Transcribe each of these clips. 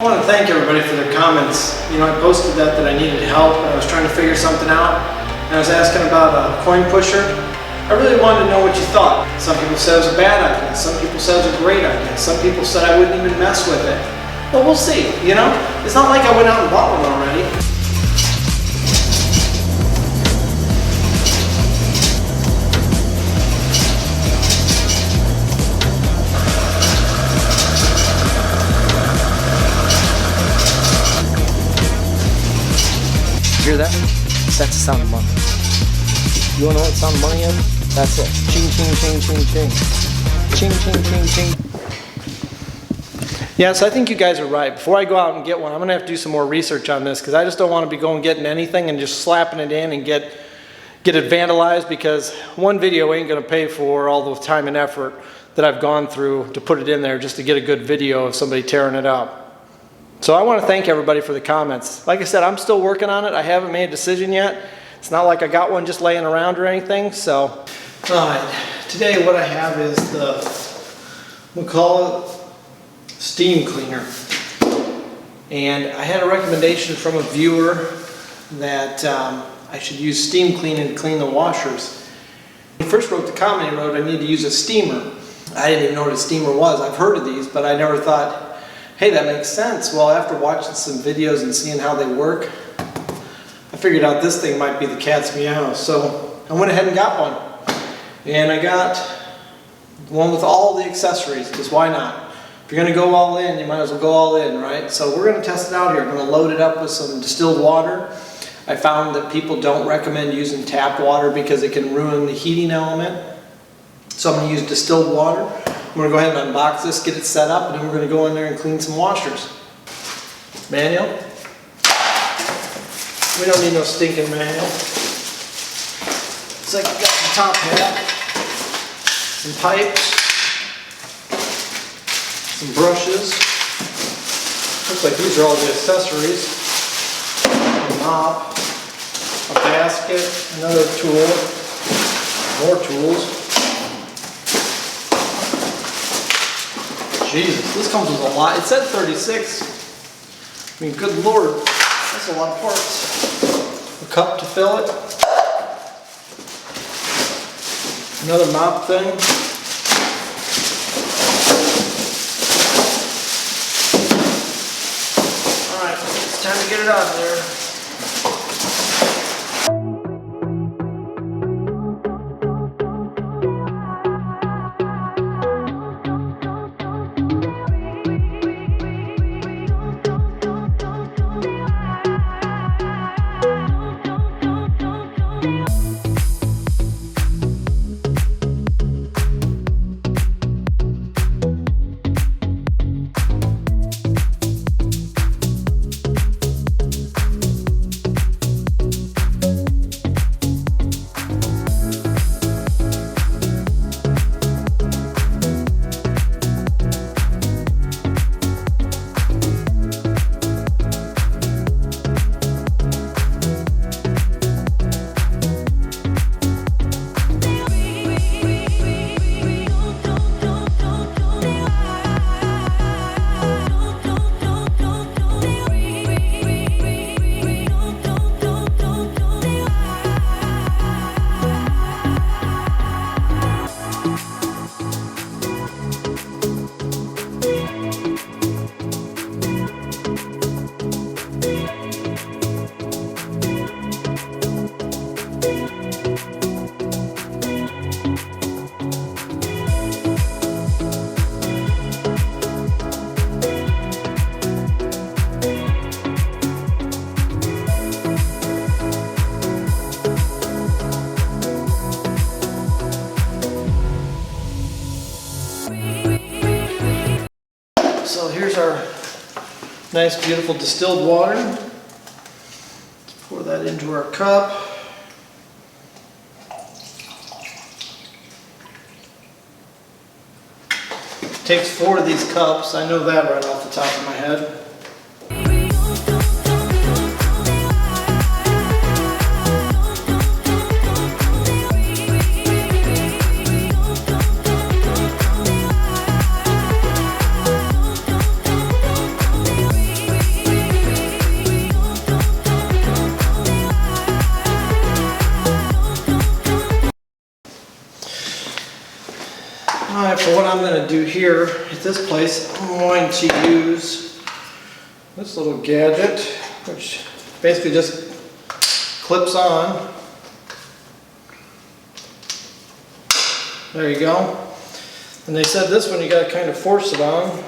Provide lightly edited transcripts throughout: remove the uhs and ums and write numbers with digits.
I want to thank everybody for their comments. You know, I posted that I needed help and I was trying to figure something out. And I was asking about a coin pusher. I really wanted to know what you thought. Some people said it was a bad idea. Some people said it was a great idea. Some people said I wouldn't even mess with it. Well, we'll see, you know? It's not like I went out and bought one already. Hear that? That's the sound of money. You wanna know what the sound of money is? That's it. Ching, ching, ching, ching, ching. Ching, ching, ching, ching. Yeah, so I think you guys are right. Before I go out and get one, I'm gonna have to do some more research on this because I just don't want to be going getting anything and just slapping it in and get it vandalized, because one video ain't gonna pay for all the time and effort that I've gone through to put it in there just to get a good video of somebody tearing it up. So I want to thank everybody for the comments. Like I said, I'm still working on it. I haven't made a decision yet. It's not like I got one just laying around or anything. So, today what I have is the Mcclloch Steam Cleaner. And I had a recommendation from a viewer that I should use steam cleaning to clean the washers. When he first wrote the comment, he wrote, I need to use a steamer. I didn't even know what a steamer was. I've heard of these, but I never thought, hey, that makes sense. Well, after watching some videos and seeing how they work, I figured out this thing might be the cat's meow. So I went ahead and got one. And I got one with all the accessories, because why not? If you're gonna go all in, you might as well go all in, right? So we're gonna test it out here. I'm gonna load it up with some distilled water. I found that people don't recommend using tap water because it can ruin the heating element. So I'm gonna use distilled water. I'm going to go ahead and unbox this, get it set up, and then we're going to go in there and clean some washers. Manual. We don't need no stinking manual. Looks like we got the top hat, some pipes, some brushes. Looks like these are all the accessories. A mop, a basket, another tool, more tools. Jesus, this comes with a lot. It said 36. I mean, good Lord, that's a lot of parts. A cup to fill it. Another mop thing. All right, it's time to get it out of there. So here's our nice, beautiful distilled water. Let's pour that into our cup. It takes 4 of these cups. I know that right off the top of my head. to do here at this place, I'm going to use this little gadget, which basically just clips on. There you go. And they said this one you got to kind of force it on.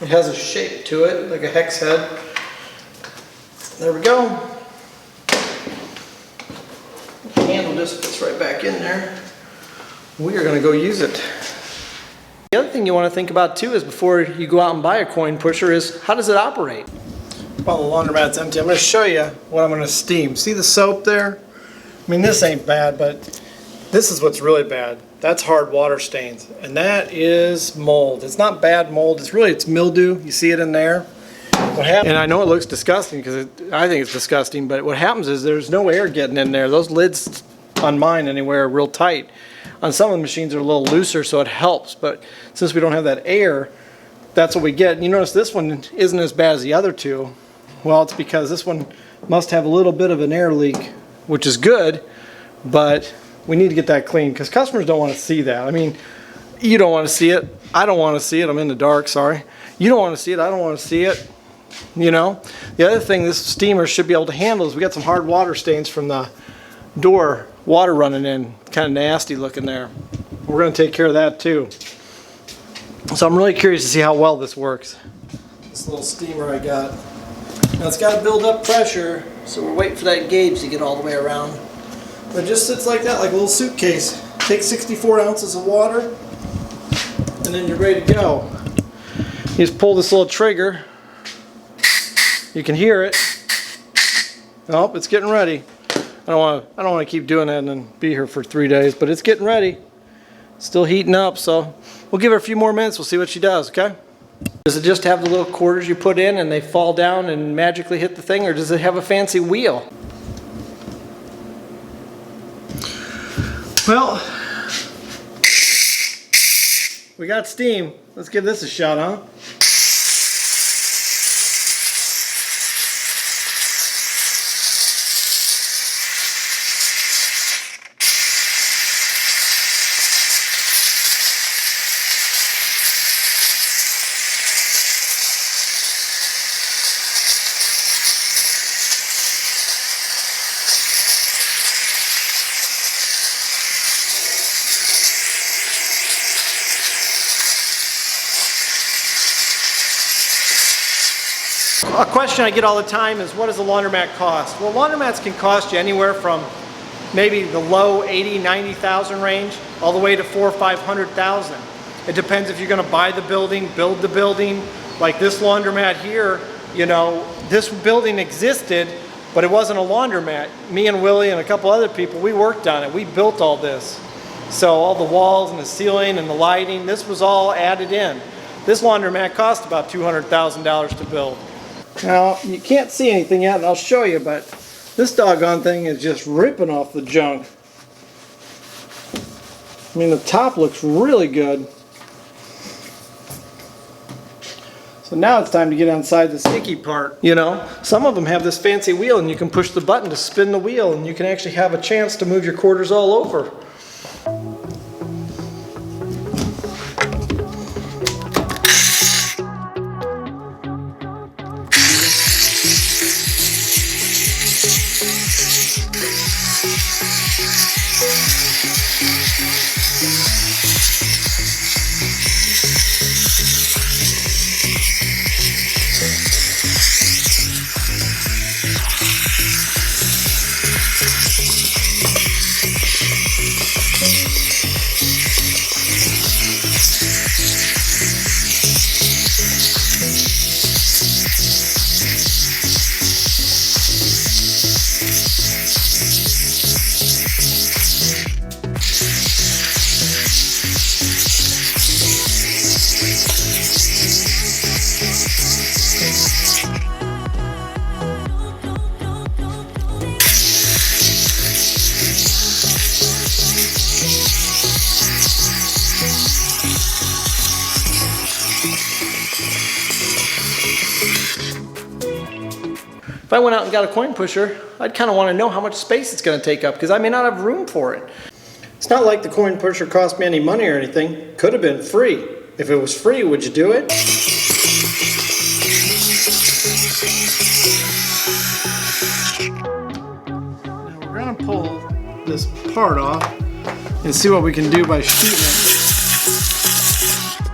It has a shape to it, like a hex head. There we go. The handle just fits right back in there. We are going to go use it. The other thing you want to think about too is before you go out and buy a coin pusher is how does it operate? While the laundromat's empty, I'm going to show you what I'm going to steam. See the soap there? I mean, this ain't bad, but this is what's really bad. That's hard water stains, and that is mold. It's not bad mold, it's mildew. You see it in there. What happens, and I know it looks disgusting because I think it's disgusting, but what happens is there's no air getting in there. Those lids on mine anyway are real tight. On some of the machines are a little looser, so it helps, but since we don't have that air, that's what we get. And you notice this one isn't as bad as the other two. Well, it's because this one must have a little bit of an air leak, which is good, but we need to get that clean because customers don't want to see that. I mean, you don't want to see it. I don't want to see it. I'm in the dark, sorry. You don't want to see it. I don't want to see it. You know? The other thing this steamer should be able to handle is we got some hard water stains from the door, water running in. Kind of nasty looking there. We're going to take care of that too. So I'm really curious to see how well this works. This little steamer I got. Now it's got to build up pressure, so we're waiting for that gauge to get all the way around. But it just sits like that, like a little suitcase. Take 64 ounces of water, and then you're ready to go. You just pull this little trigger. You can hear it. Oh, it's getting ready. I don't want to keep doing that and then be here for 3 days, but it's getting ready. Still heating up, so we'll give her a few more minutes. We'll see what she does, okay? Does it just have the little quarters you put in and they fall down and magically hit the thing, or does it have a fancy wheel? Well, we got steam. Let's give this a shot, huh? A question I get all the time is, what does a laundromat cost? Well, laundromats can cost you anywhere from maybe the low 80, 90,000 range, all the way to 400,000 or 500,000. It depends if you're going to buy the building, build the building. Like this laundromat here, you know, this building existed, but it wasn't a laundromat. Me and Willie and a couple other people, we worked on it. We built all this. So all the walls and the ceiling and the lighting, this was all added in. This laundromat cost about $200,000 to build. Now, you can't see anything yet, and I'll show you, but this doggone thing is just ripping off the junk. I mean, the top looks really good. So now it's time to get inside the sticky part. You know, some of them have this fancy wheel, and you can push the button to spin the wheel, and you can actually have a chance to move your quarters all over. If I went out and got a coin pusher, I'd kind of want to know how much space it's going to take up because I may not have room for it. It's not like the coin pusher cost me any money or anything. Could have been free. If it was free, would you do it? Now we're gonna pull this part off and see what we can do by shooting it.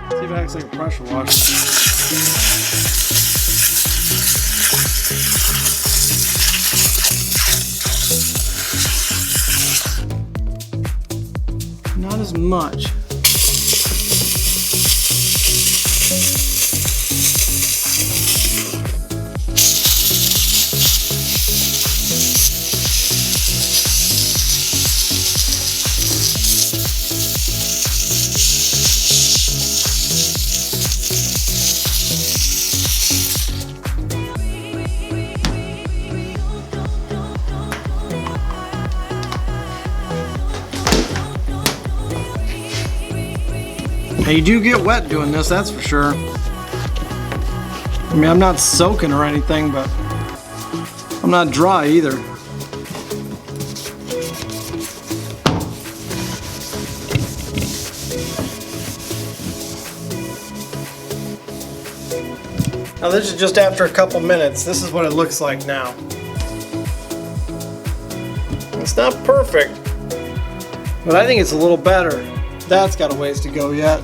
See if it acts like a pressure washer. Not as much. Now you do get wet doing this, that's for sure. I mean, I'm not soaking or anything, but I'm not dry either. Now this is just after a couple minutes. This is what it looks like now. It's not perfect, but I think it's a little better. That's got a ways to go yet.